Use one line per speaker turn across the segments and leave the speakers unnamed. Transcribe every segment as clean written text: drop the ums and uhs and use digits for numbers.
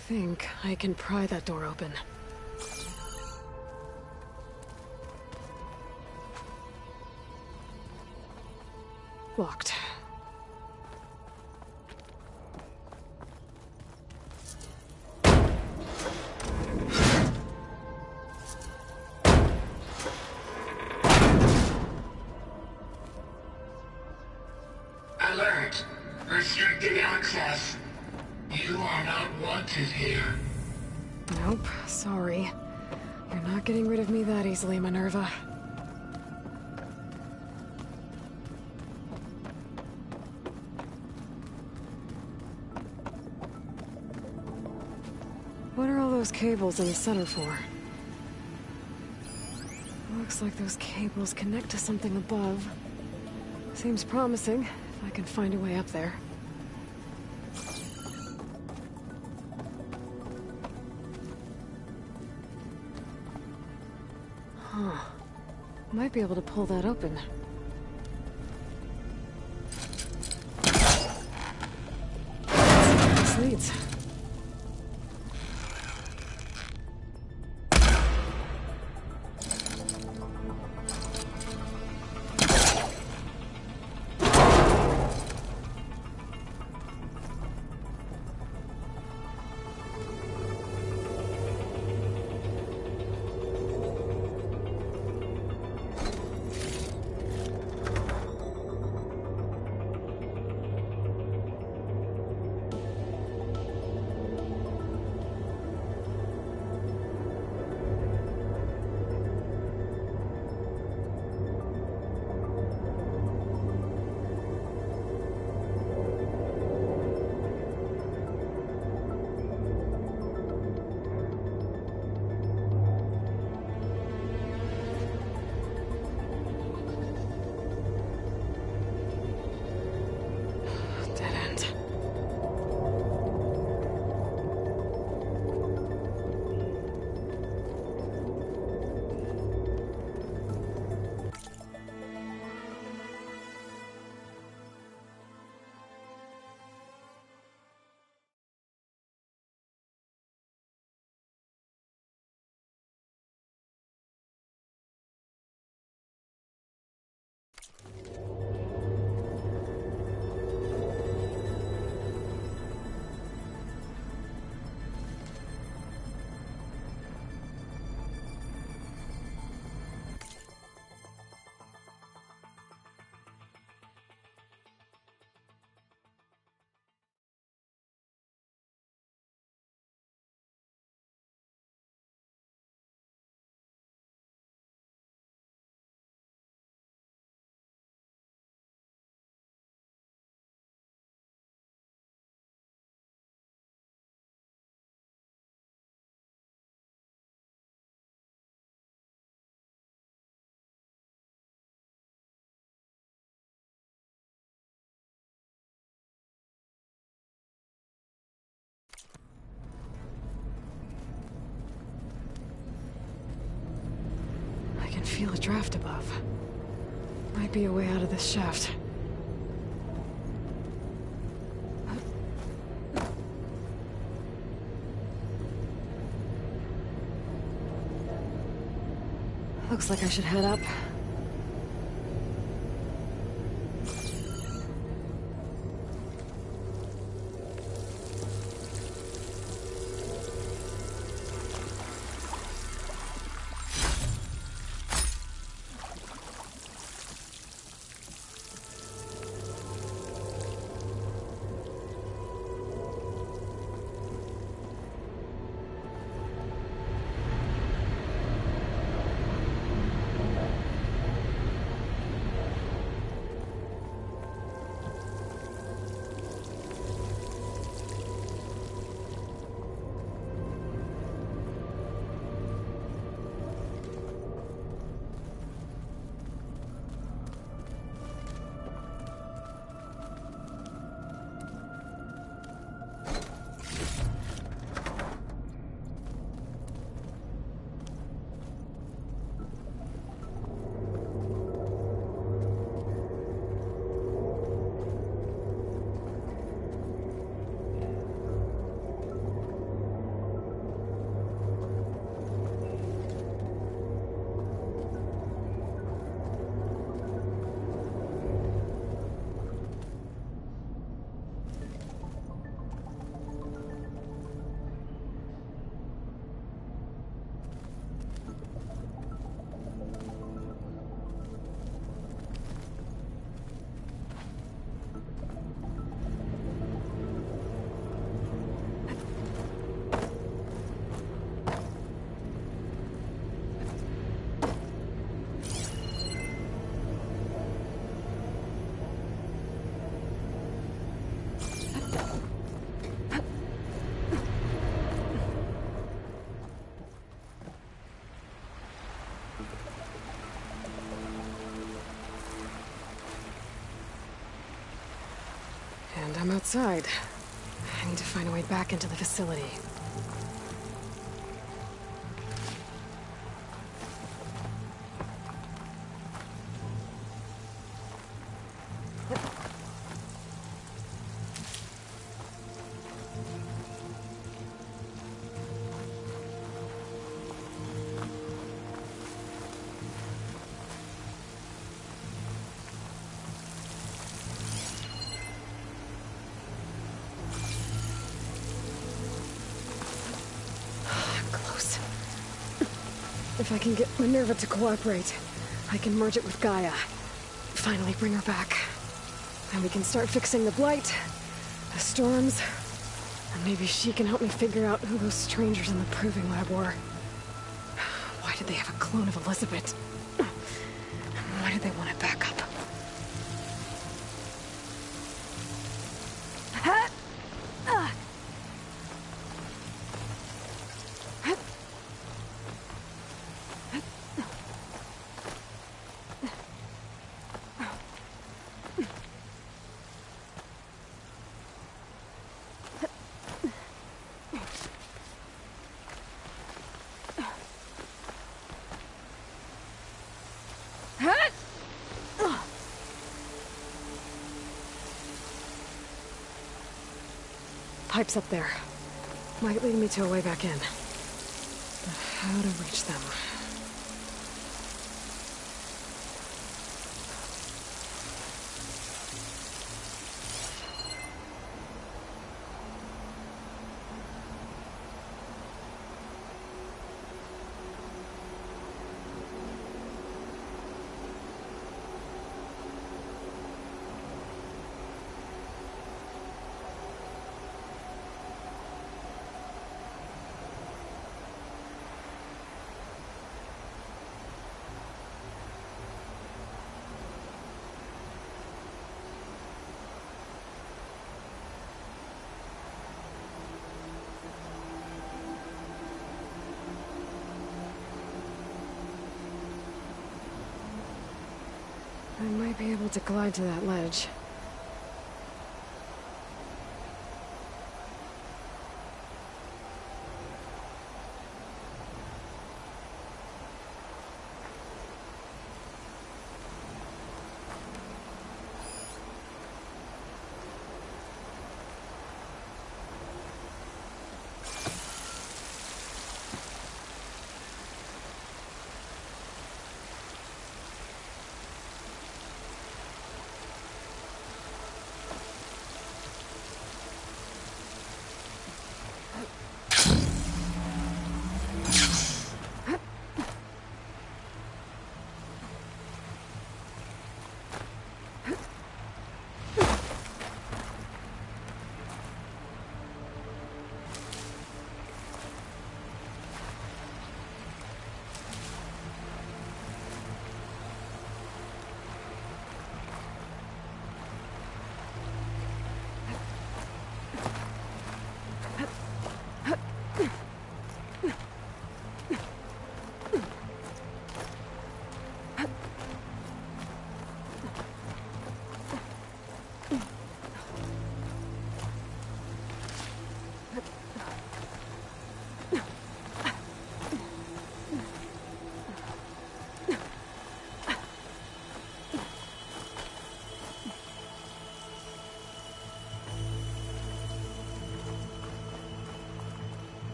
think I can pry that door open. Locked.
Alert! Restricted access. You are not wanted here.
Nope, sorry. You're not getting rid of me that easily, Minerva. What are all those cables in the center for? Looks like those cables connect to something above. Seems promising, if I can find a way up there. Huh. Might be able to pull that open. This leads. I can feel a draft above. Might be a way out of this shaft. Looks like I should head up. outside. I need to find a way back into the facility. Close. If I can get Minerva to cooperate, I can merge it with Gaia. Finally bring her back. Then we can start fixing the Blight, the storms, and maybe she can help me figure out who those strangers in the Proving Lab were. Why did they have a clone of Elizabeth? Why did they want it back up? Pipes up there. Might lead me to a way back in. But how to reach them? I might be able to glide to that ledge.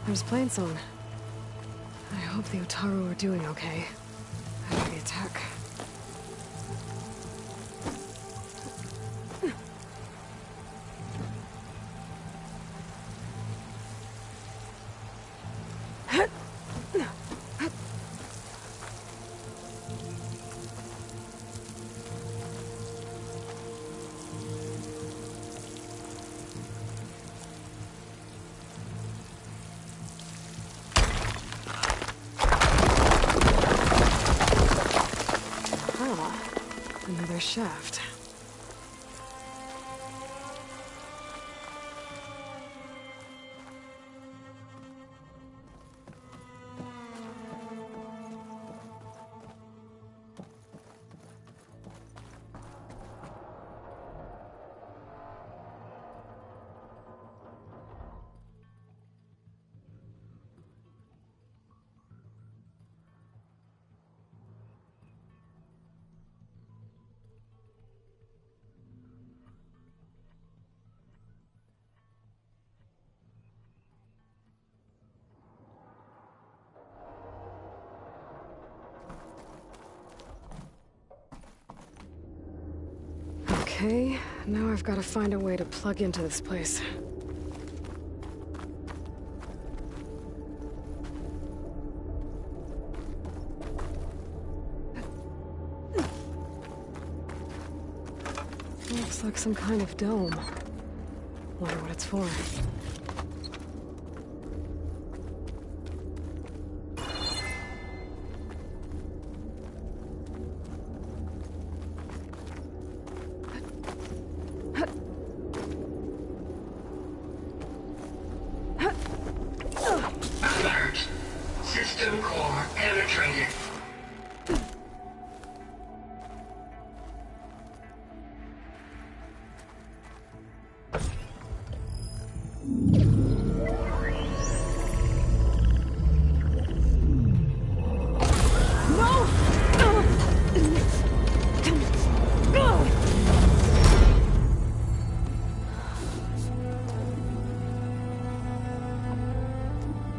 There's Plainsong. I hope the Otaru are doing okay after the attack. Another shaft. Okay, now I've got to find a way to plug into this place. Looks like some kind of dome. Wonder what it's for.
Alert! System core penetrated.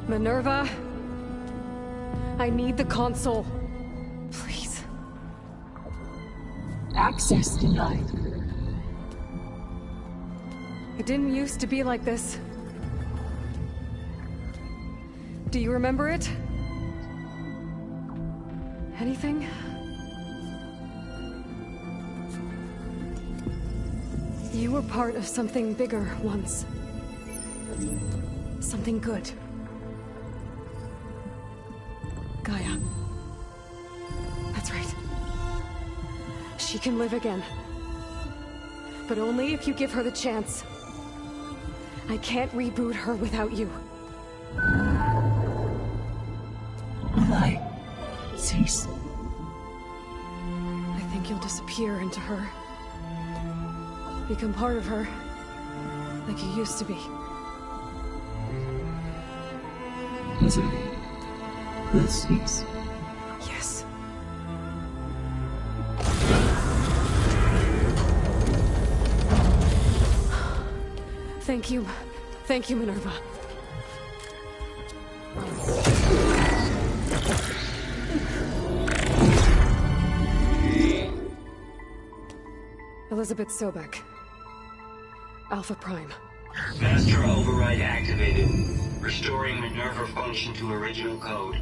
Minerva, I need the console. Please.
Access denied.
It didn't used to be like this. Do you remember it? Anything? You were part of something bigger once. Something good. Gaia. That's right. She can live again. But only if you give her the chance. I can't reboot her without you.
Why? Cease.
I think you'll disappear into her. Become part of her. Like you used to be.
Elizabeth. Will cease.
Yes. Thank you. Thank you, Minerva. Elizabeth Sobek. Alpha Prime.
Master override activated. Restoring Minerva function to original code.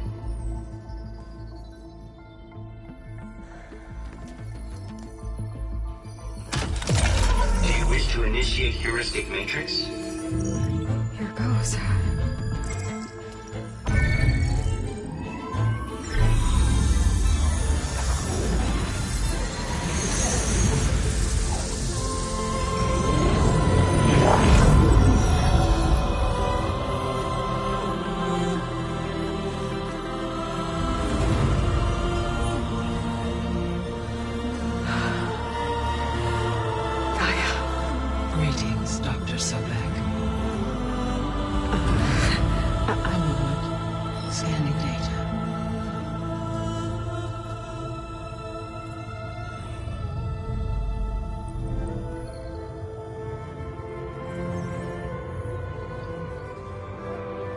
Do you wish to initiate heuristic matrix?
Here goes.
Greetings, Dr. Sobek. I'm Wood. Scanning data.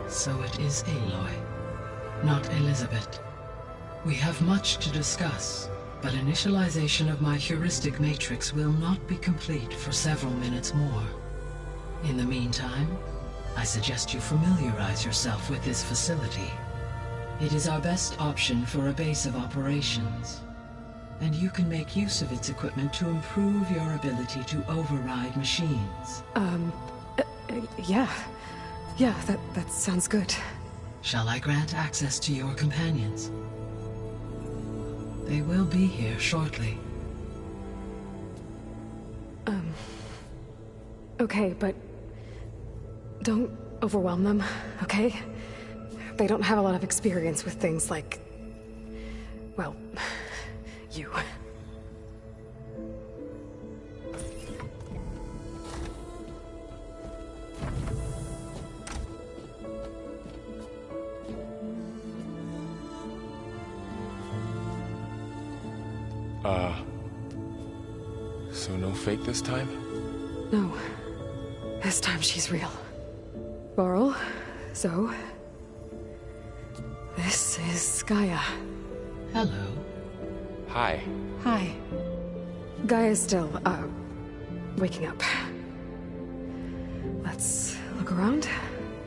So it is Aloy, not Elizabeth. We have much to discuss, but initialization of my heuristic matrix will not be complete for several minutes more. In the meantime, I suggest you familiarize yourself with this facility. It is our best option for a base of operations, and you can make use of its equipment to improve your ability to override machines.
Yeah. Yeah, that sounds good.
Shall I grant access to your companions? They will be here shortly.
Okay, but don't overwhelm them, okay? They don't have a lot of experience with things like, well, you.
So no fake this time?
No. This time she's real. Laurel, Zoe. This is Gaia.
Hello.
Hi.
Hi. Gaia's still, waking up. Let's look around.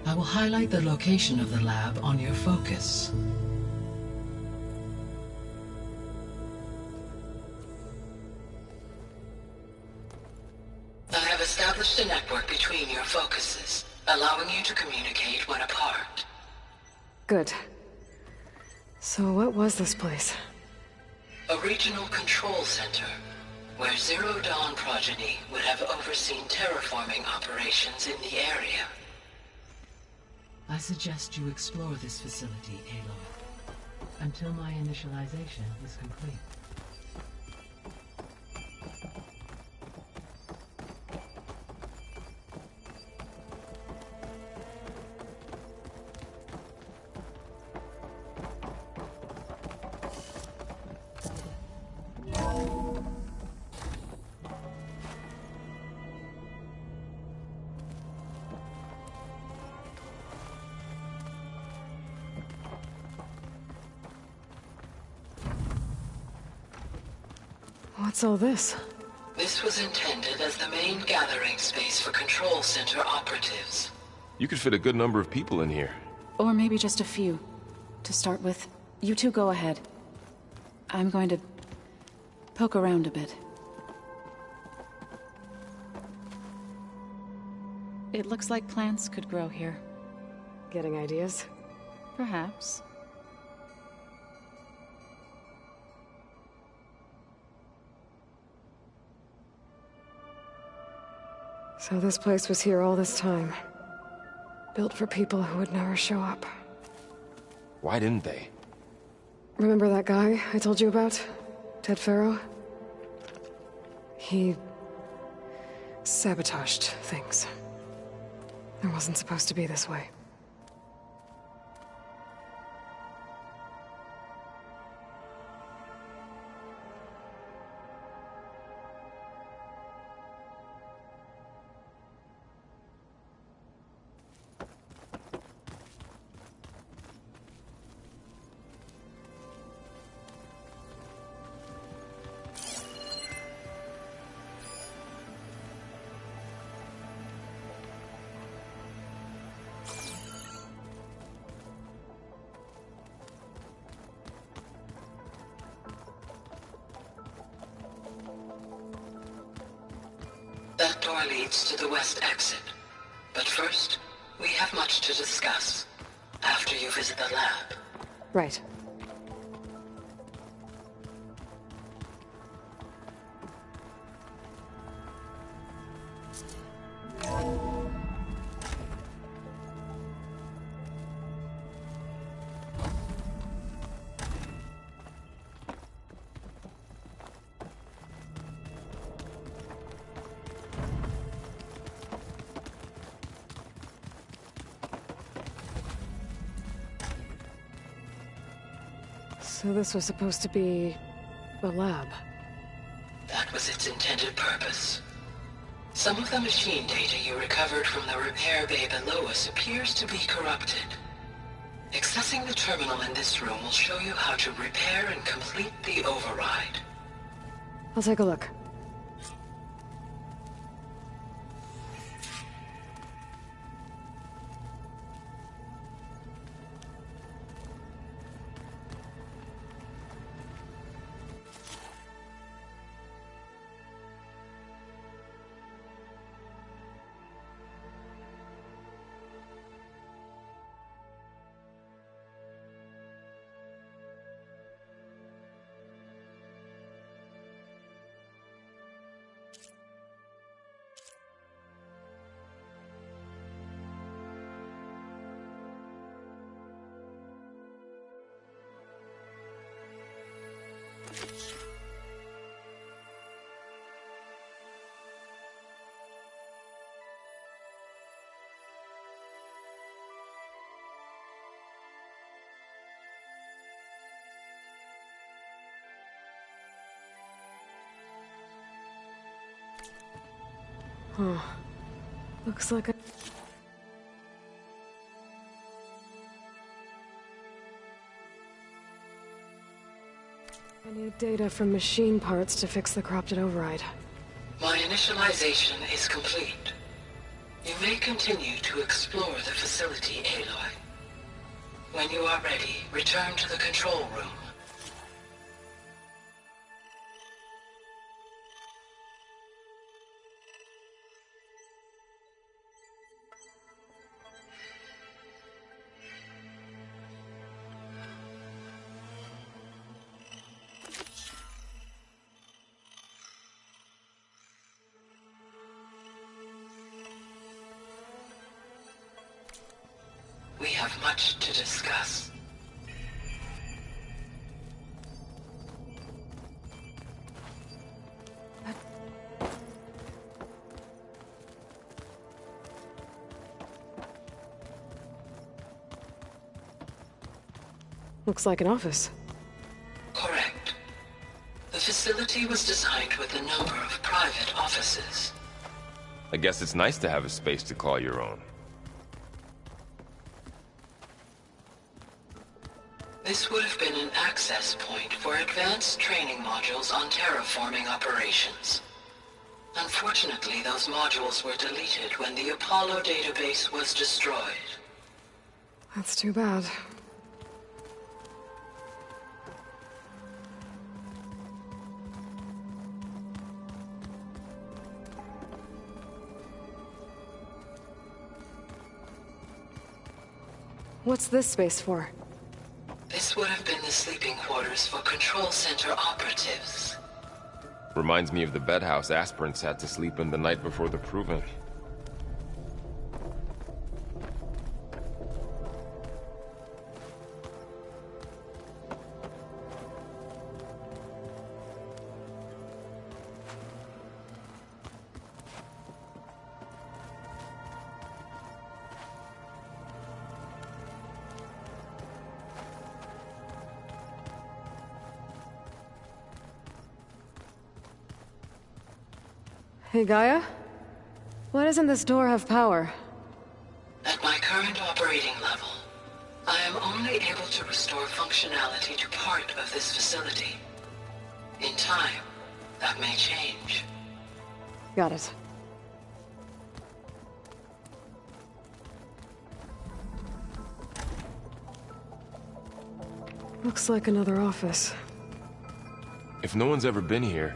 I will highlight the location of the lab on your focus. I have established a network between your focuses, allowing you to communicate when apart.
Good. So what was this place?
A regional control center, where Zero Dawn progeny would have overseen terraforming operations in the area. I suggest you explore this facility, Aloy, until my initialization is complete.
What's all this?
This was intended as the main gathering space for control center operatives.
You could fit a good number of people in here.
Or maybe just a few. To start with, you two go ahead. I'm going to poke around a bit. It looks like plants could grow here.
Getting ideas?
Perhaps.
So this place was here all this time. Built for people who would never show up.
Why didn't they?
Remember that guy I told you about? Ted Farrow? He sabotaged things. It wasn't supposed to be this way.
That door leads to the west exit. But first, we have much to discuss. After you visit the lab.
Right. So this was supposed to be a lab.
That was its intended purpose. Some of the machine data you recovered from the repair bay below us appears to be corrupted. Accessing the terminal in this room will show you how to repair and complete the override.
I'll take a look. Huh. Looks like I need data from machine parts to fix the corrupted override.
My initialization is complete. You may continue to explore the facility, Aloy. When you are ready, return to the control room. We have much to discuss.
Looks like an office.
Correct. The facility was designed with a number of private offices.
I guess it's nice to have a space to call your own.
This would have been an access point for advanced training modules on terraforming operations. Unfortunately, those modules were deleted when the Apollo database was destroyed.
That's too bad. What's this space for?
This would have been the sleeping quarters for Control Center operatives.
Reminds me of the bedhouse aspirants had to sleep in the night before the proving.
Hey, Gaia? Why doesn't this door have power?
At my current operating level, I am only able to restore functionality to part of this facility. In time, that may change.
Got it. Looks like another office.
If no one's ever been here,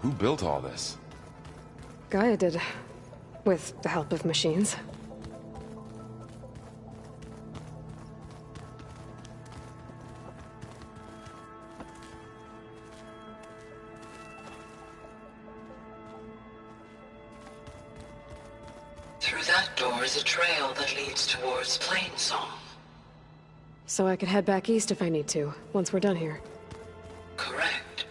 who built all this?
Gaia did. With the help of machines.
Through that door is a trail that leads towards Plainsong.
So I could head back east if I need to, once we're done here.
Correct.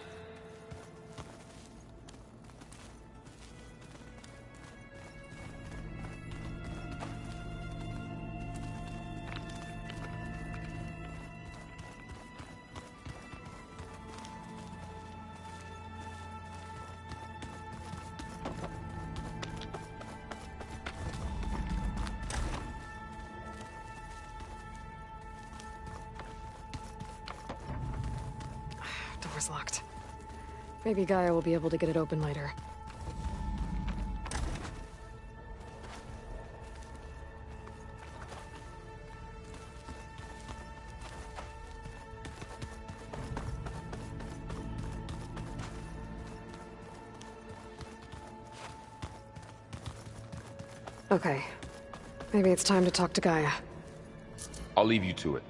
Door's locked. Maybe Gaia will be able to get it open later. Okay. Maybe it's time to talk to Gaia.
I'll leave you to it.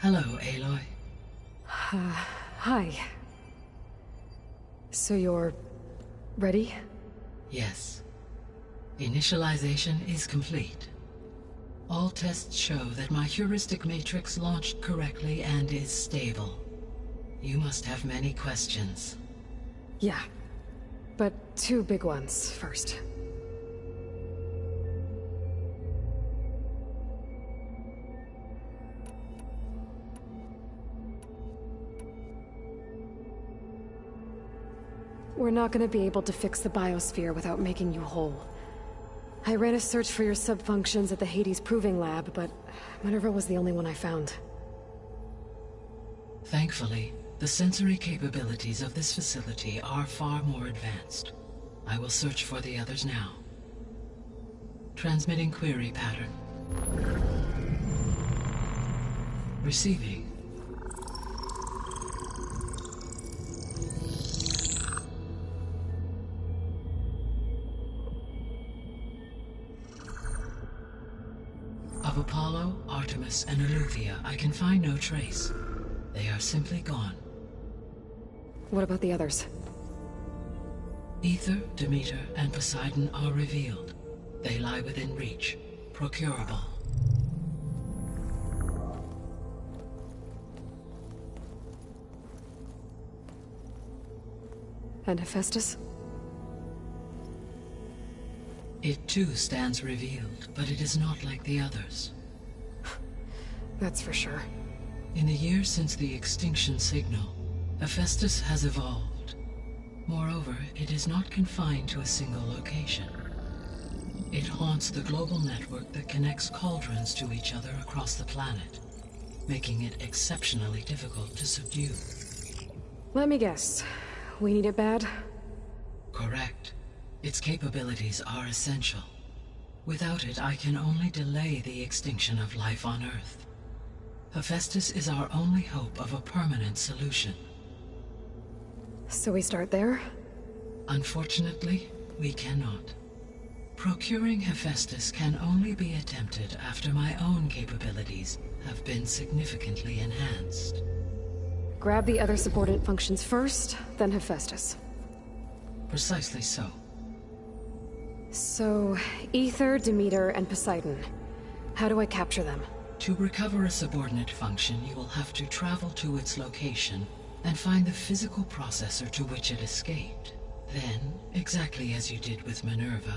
Hello, Aloy.
Hi. So you're... ready?
Yes. Initialization is complete. All tests show that my heuristic matrix launched correctly and is stable. You must have many questions.
Yeah. But 2 big ones first. We're not gonna be able to fix the biosphere without making you whole. I ran a search for your subfunctions at the Hades Proving Lab, but Minerva was the only one I found.
Thankfully, the sensory capabilities of this facility are far more advanced. I will search for the others now. Transmitting query pattern. Receiving. Of Apollo, Artemis, and Eleuthia, I can find no trace. They are simply gone.
What about the others?
Ether, Demeter, and Poseidon are revealed. They lie within reach, procurable.
And Hephaestus?
It too stands revealed, but it is not like the others.
That's for sure.
In the years since the extinction signal, Hephaestus has evolved. Moreover, it is not confined to a single location. It haunts the global network that connects cauldrons to each other across the planet, making it exceptionally difficult to subdue.
Let me guess. We need it bad?
Correct. Its capabilities are essential. Without it, I can only delay the extinction of life on Earth. Hephaestus is our only hope of a permanent solution.
So we start there?
Unfortunately, we cannot. Procuring Hephaestus can only be attempted after my own capabilities have been significantly enhanced.
Grab the other subordinate functions first, then Hephaestus.
Precisely so.
So, Ether, Demeter, and Poseidon. How do I capture them?
To recover a subordinate function, you will have to travel to its location and find the physical processor to which it escaped. Then, exactly as you did with Minerva,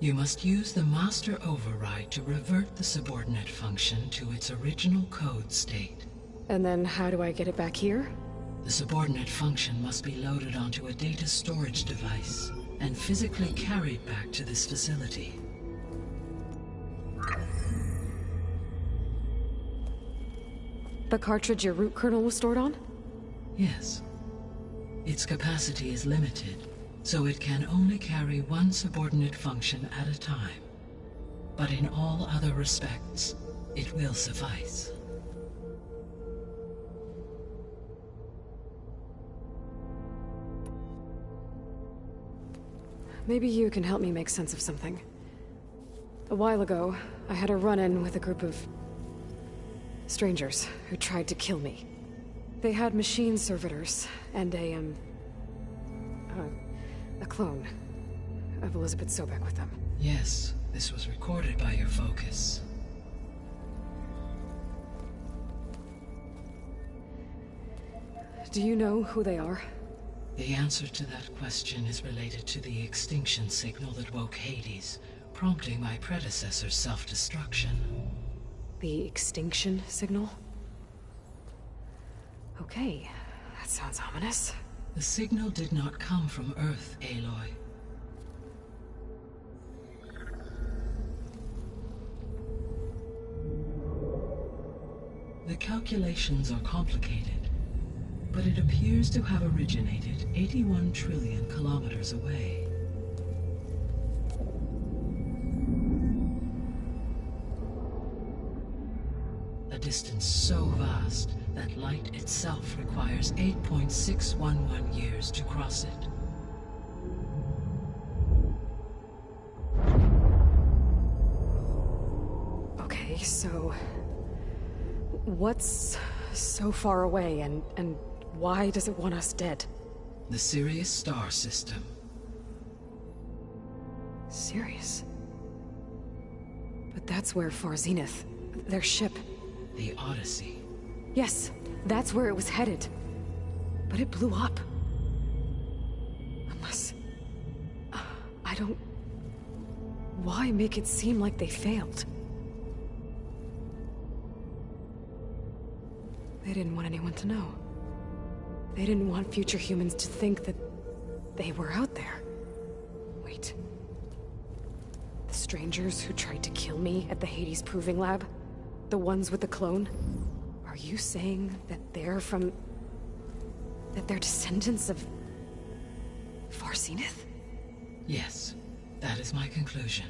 you must use the master override to revert the subordinate function to its original code state.
And then how do I get it back here?
The subordinate function must be loaded onto a data storage device and physically carried back to this facility.
The cartridge your root kernel was stored on?
Yes. Its capacity is limited, so it can only carry one subordinate function at a time. But in all other respects, it will suffice.
Maybe you can help me make sense of something. A while ago, I had a run-in with a group of strangers who tried to kill me. They had machine servitors and a clone of Elizabeth Sobek with them.
Yes, this was recorded by your focus.
Do you know who they are?
The answer to that question is related to the extinction signal that woke Hades, prompting my predecessor's self-destruction.
The extinction signal? Okay, that sounds ominous.
The signal did not come from Earth, Aloy. The calculations are complicated, but it appears to have originated 81 trillion kilometers away. A distance so vast that light itself requires 8.611 years to cross it.
Okay, so... What's so far away, and why does it want us dead?
The Sirius star system.
Sirius? But that's where Far Zenith, their ship...
The Odyssey.
Yes, that's where it was headed. But it blew up. Unless... I don't... Why make it seem like they failed? They didn't want anyone to know. They didn't want future humans to think that they were out there. Wait. The strangers who tried to kill me at the Hades Proving Lab? The ones with the clone? Are you saying that they're from... that they're descendants of... Far Zenith?
Yes, that is my conclusion.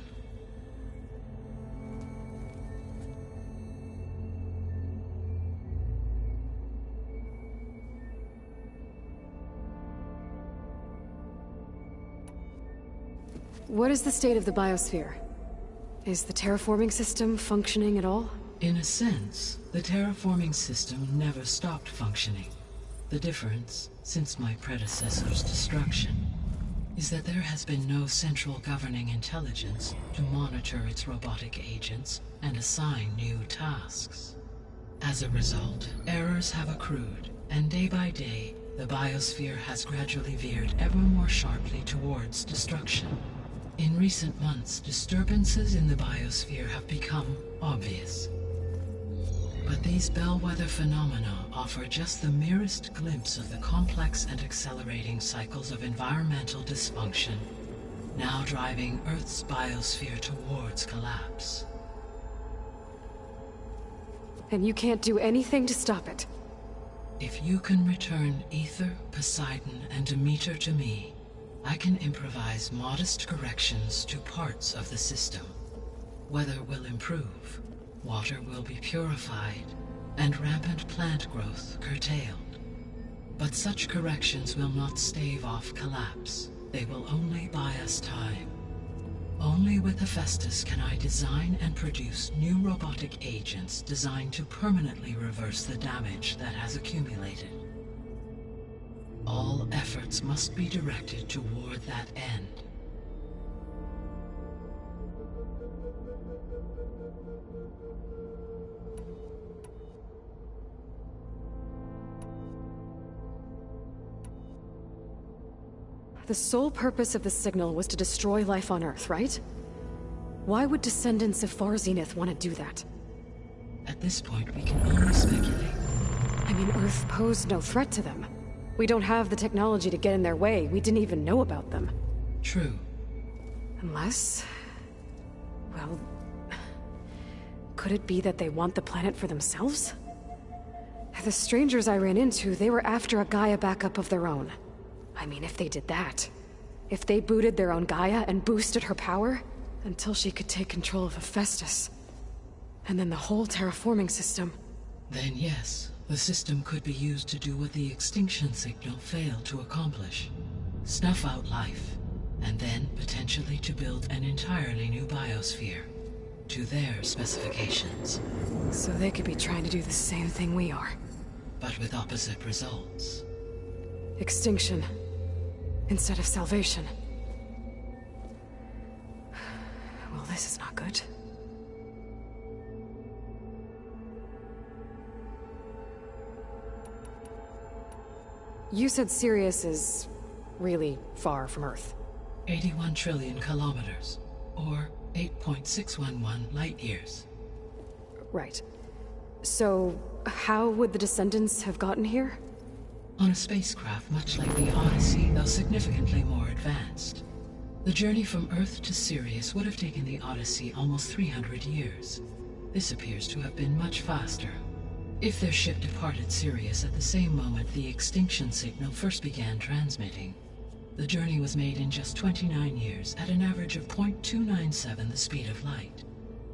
What is the state of the biosphere? Is the terraforming system functioning at all?
In a sense, the terraforming system never stopped functioning. The difference, since my predecessor's destruction, is that there has been no central governing intelligence to monitor its robotic agents and assign new tasks. As a result, errors have accrued, and day by day, the biosphere has gradually veered ever more sharply towards destruction. In recent months, disturbances in the biosphere have become obvious. But these bellwether phenomena offer just the merest glimpse of the complex and accelerating cycles of environmental dysfunction, now driving Earth's biosphere towards collapse.
And you can't do anything to stop it?
If you can return Ether, Poseidon, and Demeter to me, I can improvise modest corrections to parts of the system. Weather will improve, water will be purified, and rampant plant growth curtailed. But such corrections will not stave off collapse. They will only buy us time. Only with Hephaestus can I design and produce new robotic agents designed to permanently reverse the damage that has accumulated. All efforts must be directed toward that end.
The sole purpose of the signal was to destroy life on Earth, right? Why would descendants of Far Zenith want to do that?
At this point, we can only speculate.
I mean, Earth posed no threat to them. We don't have the technology to get in their way. We didn't even know about them.
True.
Unless... well... could it be that they want the planet for themselves? The strangers I ran into, they were after a Gaia backup of their own. I mean, if they did that... if they booted their own Gaia and boosted her power... until she could take control of Hephaestus. And then the whole terraforming system...
Then yes, the system could be used to do what the extinction signal failed to accomplish. Snuff out life, and then potentially to build an entirely new biosphere. To their specifications.
So they could be trying to do the same thing we are.
But with opposite results.
Extinction. Instead of salvation. Well, this is not good. You said Sirius is really far from Earth.
81 trillion kilometers, or 8.611 light years.
Right. So, how would the descendants have gotten here?
On a spacecraft much like the Odyssey, though significantly more advanced. The journey from Earth to Sirius would have taken the Odyssey almost 300 years. This appears to have been much faster. If their ship departed Sirius at the same moment the extinction signal first began transmitting, the journey was made in just 29 years at an average of 0.297 the speed of light.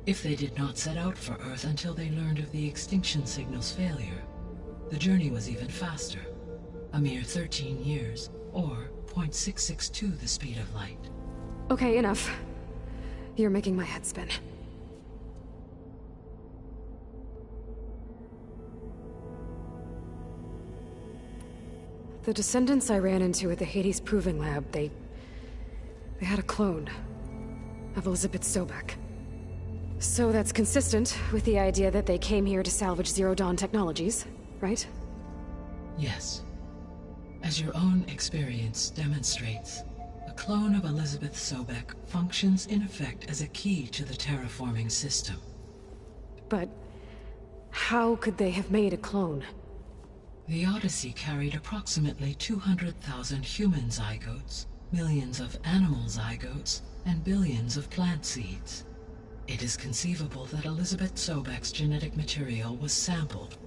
If they did not set out for Earth until they learned of the extinction signal's failure, the journey was even faster, a mere 13 years, or 0.662 the speed of light.
Okay, enough. You're making my head spin. The descendants I ran into at the Hades Proving Lab, they had a clone of Elizabeth Sobek. So that's consistent with the idea that they came here to salvage Zero Dawn technologies, right?
Yes. As your own experience demonstrates, a clone of Elizabeth Sobek functions in effect as a key to the terraforming system.
But how could they have made a clone?
The Odyssey carried approximately 200,000 human zygotes, millions of animal zygotes, and billions of plant seeds. It is conceivable that Elizabeth Sobek's genetic material was sampled,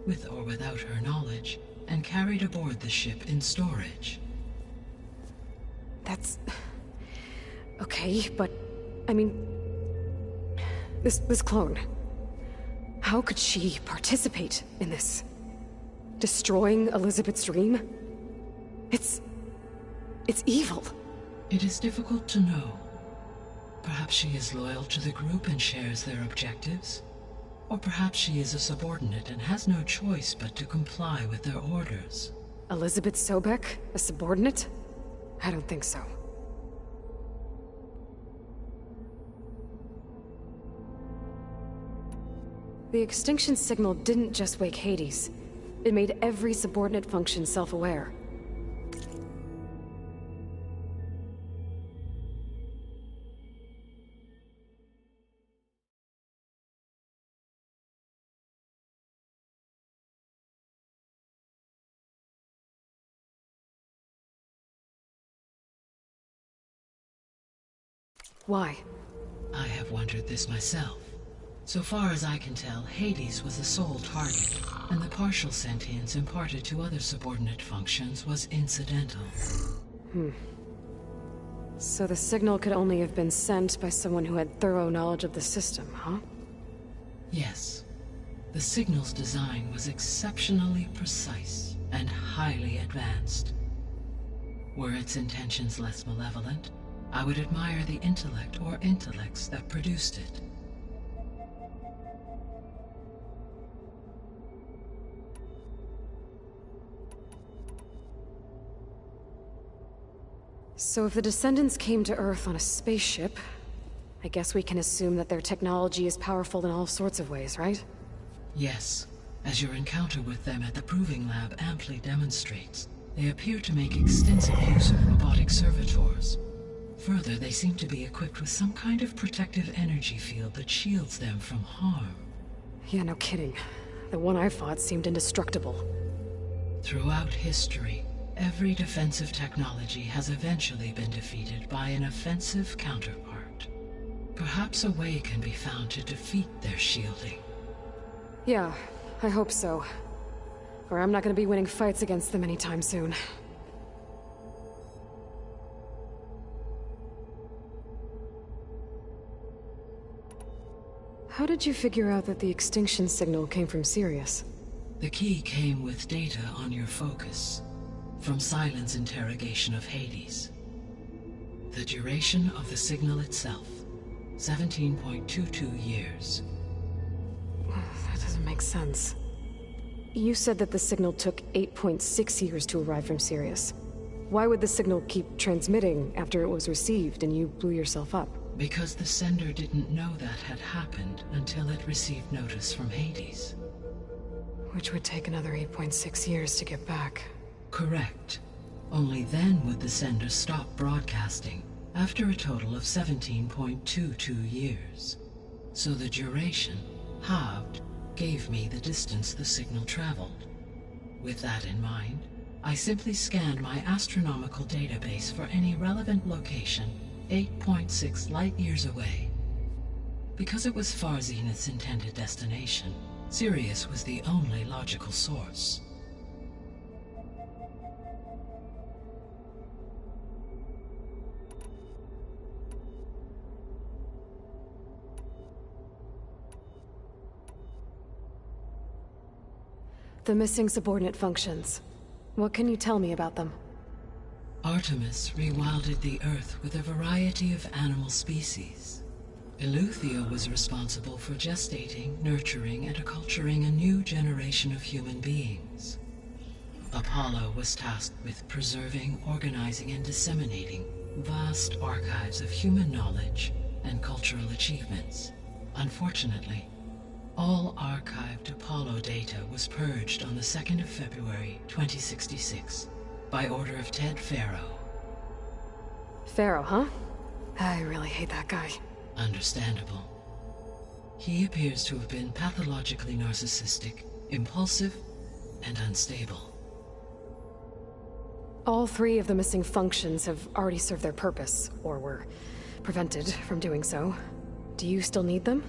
with or without her knowledge, and carried aboard the ship in storage.
That's... okay, but... I mean... This clone... How could she participate in this? Destroying Elizabeth's dream? It's evil.
It is difficult to know. Perhaps she is loyal to the group and shares their objectives. Or perhaps she is a subordinate and has no choice but to comply with their orders.
Elizabeth Sobek? A subordinate? I don't think so. The extinction signal didn't just wake Hades. It made every subordinate function self-aware. Why?
I have wondered this myself. So far as I can tell, Hades was the sole target, and the partial sentience imparted to other subordinate functions was incidental.
So the signal could only have been sent by someone who had thorough knowledge of the system, huh?
Yes. The signal's design was exceptionally precise and highly advanced. Were its intentions less malevolent, I would admire the intellect or intellects that produced it.
So if the descendants came to Earth on a spaceship, I guess we can assume that their technology is powerful in all sorts of ways, right?
Yes. As your encounter with them at the Proving Lab amply demonstrates, they appear to make extensive use of robotic servitors. Further, they seem to be equipped with some kind of protective energy field that shields them from harm.
Yeah, no kidding. The one I fought seemed indestructible.
Throughout history, every defensive technology has eventually been defeated by an offensive counterpart. Perhaps a way can be found to defeat their shielding.
Yeah, I hope so. Or I'm not gonna be winning fights against them anytime soon. How did you figure out that the extinction signal came from Sirius?
The key came with data on your focus, from Silent's interrogation of Hades. The duration of the signal itself, 17.22 years.
That doesn't make sense. You said that the signal took 8.6 years to arrive from Sirius. Why would the signal keep transmitting after it was received and you blew yourself up?
Because the sender didn't know that had happened until it received notice from Hades.
Which would take another 8.6 years to get back.
Correct. Only then would the sender stop broadcasting, after a total of 17.22 years. So the duration, halved, gave me the distance the signal traveled. With that in mind, I simply scanned my astronomical database for any relevant location 8.6 light-years away. Because it was far Zenith's intended destination, Sirius was the only logical source.
The missing subordinate functions. What can you tell me about them?
Artemis rewilded the Earth with a variety of animal species. Eleuthia was responsible for gestating, nurturing, and acculturating a new generation of human beings. Apollo was tasked with preserving, organizing, and disseminating vast archives of human knowledge and cultural achievements. Unfortunately, all archived Apollo data was purged on the 2nd of February, 2066, by order of Ted Farrow.
Pharaoh, huh? I really hate that guy.
Understandable. He appears to have been pathologically narcissistic, impulsive, and unstable.
All 3 of the missing functions have already served their purpose, or were prevented from doing so. Do you still need them?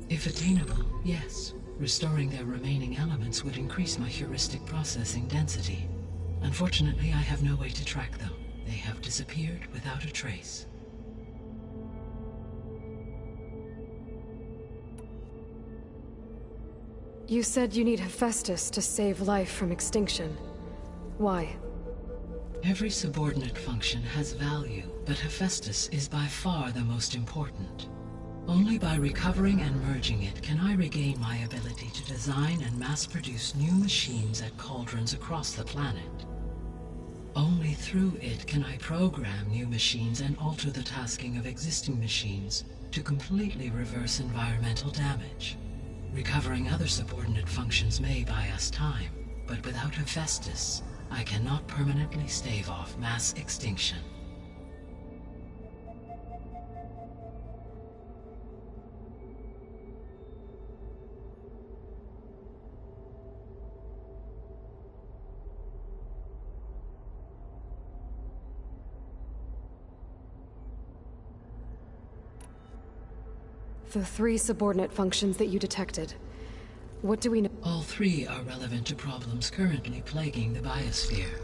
If attainable, yes. Restoring their remaining elements would increase my heuristic processing density. Unfortunately, I have no way to track them. They have disappeared without a trace.
You said you need Hephaestus to save life from extinction. Why?
Every subordinate function has value, but Hephaestus is by far the most important. Only by recovering and merging it can I regain my ability to design and mass-produce new machines at cauldrons across the planet. Only through it can I program new machines and alter the tasking of existing machines to completely reverse environmental damage. Recovering other subordinate functions may buy us time, but without Hephaestus, I cannot permanently stave off mass extinction.
The 3 subordinate functions that you detected. What do we know?
All 3 are relevant to problems currently plaguing the biosphere.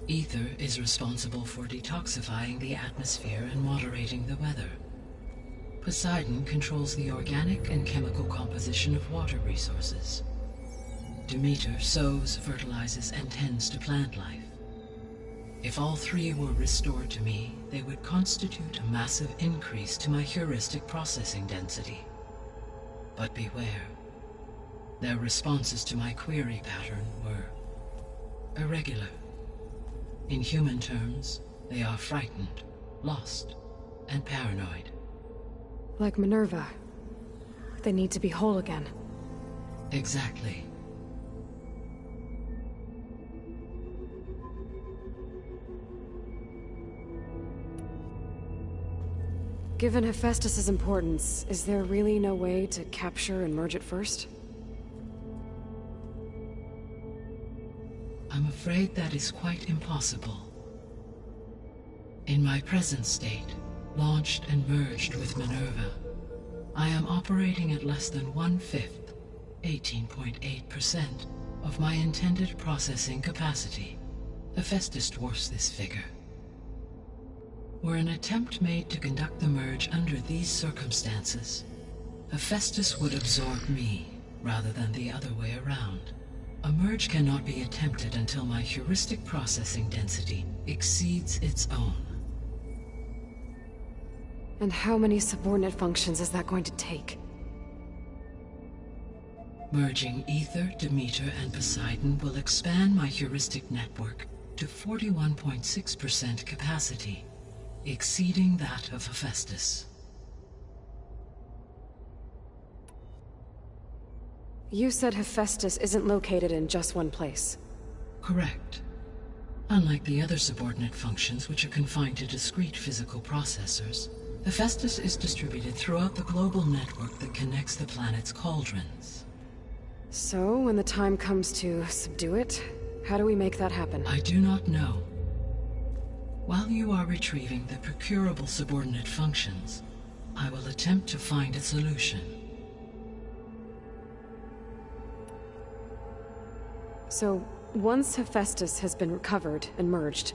Ether is responsible for detoxifying the atmosphere and moderating the weather. Poseidon controls the organic and chemical composition of water resources. Demeter sows, fertilizes, and tends to plant life. If all 3 were restored to me, they would constitute a massive increase to my heuristic processing density. But beware. Their responses to my query pattern were irregular. In human terms, they are frightened, lost, and paranoid.
Like Minerva. They need to be whole again.
Exactly.
Given Hephaestus's importance, is there really no way to capture and merge it first?
I'm afraid that is quite impossible. In my present state, launched and merged with Minerva, I am operating at less than 1/5, 18.8%, of my intended processing capacity. Hephaestus dwarfs this figure. Were an attempt made to conduct the merge under these circumstances, Hephaestus would absorb me, rather than the other way around. A merge cannot be attempted until my heuristic processing density exceeds its own.
And how many subordinate functions is that going to take?
Merging Ether, Demeter, and Poseidon will expand my heuristic network to 41.6% capacity, exceeding that of Hephaestus.
You said Hephaestus isn't located in just one place.
Correct. Unlike the other subordinate functions, which are confined to discrete physical processors, Hephaestus is distributed throughout the global network that connects the planet's cauldrons.
So, when the time comes to subdue it, how do we make that happen?
I do not know. While you are retrieving the procurable subordinate functions, I will attempt to find a solution.
So, once Hephaestus has been recovered and merged,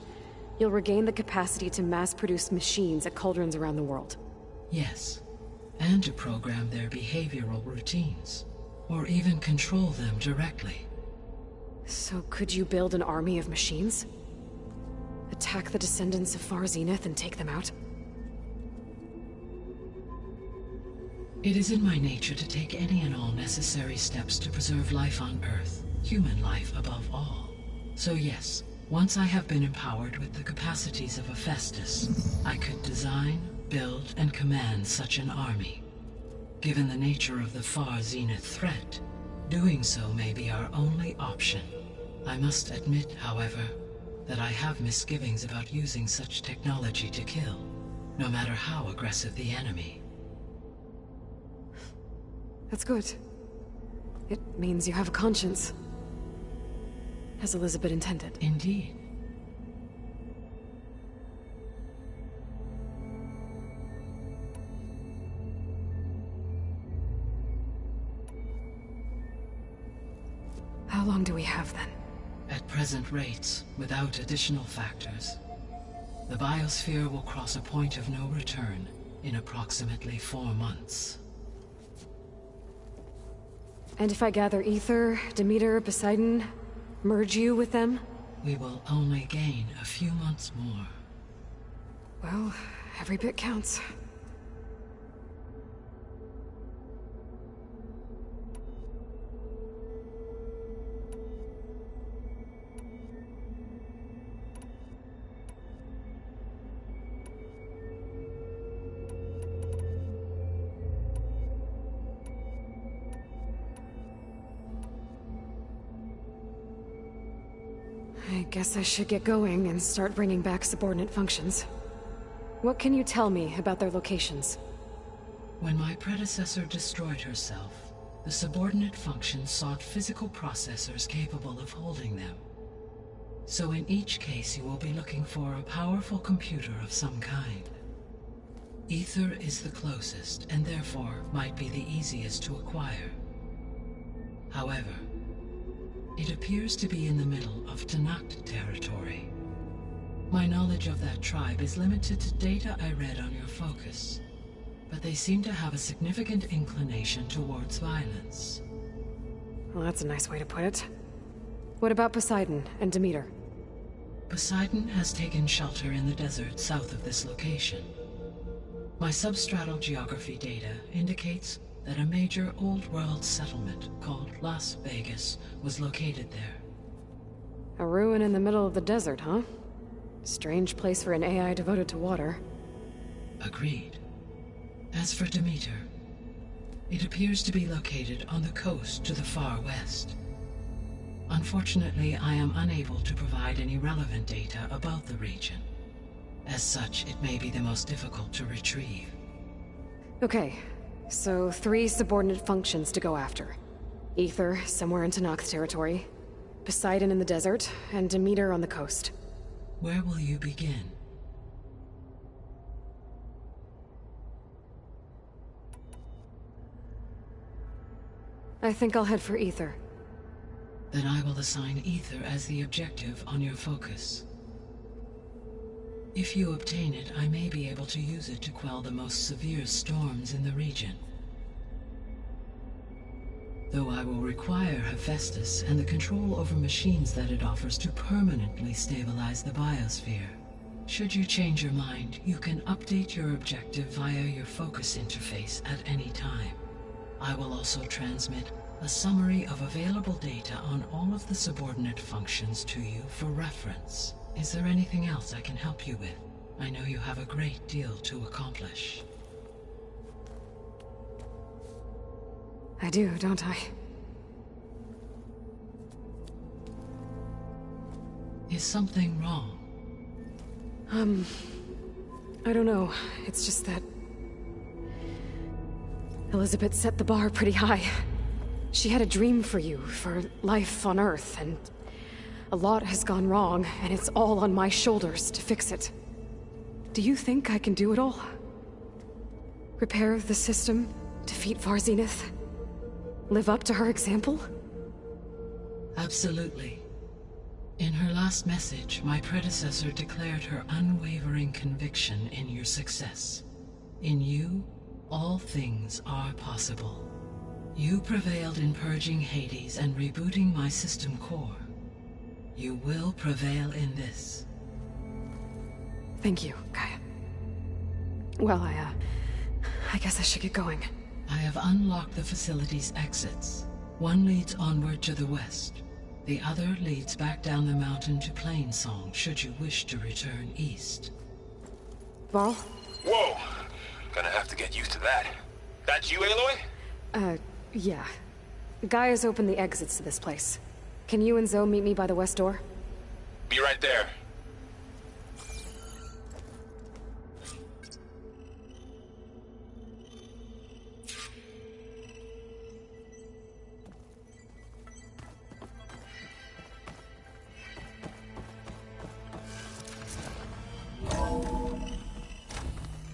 you'll regain the capacity to mass-produce machines at cauldrons around the world.
Yes, and to program their behavioral routines, or even control them directly.
So could you build an army of machines? Attack the descendants of Far Zenith and take them out?
It is in my nature to take any and all necessary steps to preserve life on Earth, human life above all. So yes, once I have been empowered with the capacities of a Festus, I could design, build, and command such an army. Given the nature of the far zenith threat, doing so may be our only option. I must admit, however, that I have misgivings about using such technology to kill, no matter how aggressive the enemy.
That's good. It means you have a conscience. As Elizabeth intended.
Indeed.
How long do we have then?
At present rates, without additional factors, the biosphere will cross a point of no return in approximately 4 months.
And if I gather Ether, Demeter, Poseidon, merge you with them?
We will only gain a few months more.
Well, every bit counts. I guess I should get going and start bringing back subordinate functions. What can you tell me about their locations?
When my predecessor destroyed herself, the subordinate functions sought physical processors capable of holding them. So in each case you will be looking for a powerful computer of some kind. Ether is the closest, and therefore might be the easiest to acquire. However, it appears to be in the middle of Tanakh territory. My knowledge of that tribe is limited to data I read on your focus, but they seem to have a significant inclination towards violence.
Well, that's a nice way to put it. What about Poseidon and Demeter?
Poseidon has taken shelter in the desert south of this location. My substratal geography data indicates that a major old-world settlement called Las Vegas was located there.
A ruin in the middle of the desert, huh? Strange place for an AI devoted to water.
Agreed. As for Demeter, it appears to be located on the coast to the far west. Unfortunately, I am unable to provide any relevant data about the region. As such, it may be the most difficult to retrieve.
Okay, so 3 subordinate functions to go after. Ether, somewhere in Tanakh territory. Poseidon in the desert, and Demeter on the coast.
Where will you begin?
I think I'll head for Ether.
Then I will assign Ether as the objective on your focus. If you obtain it, I may be able to use it to quell the most severe storms in the region. Though I will require Hephaestus and the control over machines that it offers to permanently stabilize the biosphere. Should you change your mind, you can update your objective via your focus interface at any time. I will also transmit a summary of available data on all of the subordinate functions to you for reference. Is there anything else I can help you with? I know you have a great deal to accomplish.
I do, don't I?
Is something wrong?
I don't know. It's just that Elizabeth set the bar pretty high. She had a dream for you, for life on Earth, and a lot has gone wrong, and it's all on my shoulders to fix it. Do you think I can do it all? Repair the system, defeat Far Zenith, live up to her example?
Absolutely. In her last message, my predecessor declared her unwavering conviction in your success. In you, all things are possible. You prevailed in purging Hades and rebooting my system core. You will prevail in this.
Thank you, Gaia. Well, I guess I should get going.
I have unlocked the facility's exits. One leads onward to the west, The other leads back down the mountain to Plainsong, should you wish to return east.
Ball?
Whoa! Gonna have to get used to that. That's you, Aloy?
Yeah. Gaia's opened the exits to this place. Can you and Zoe meet me by the west door?
Be right there.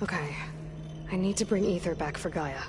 Okay. I need to bring Ether back for Gaia.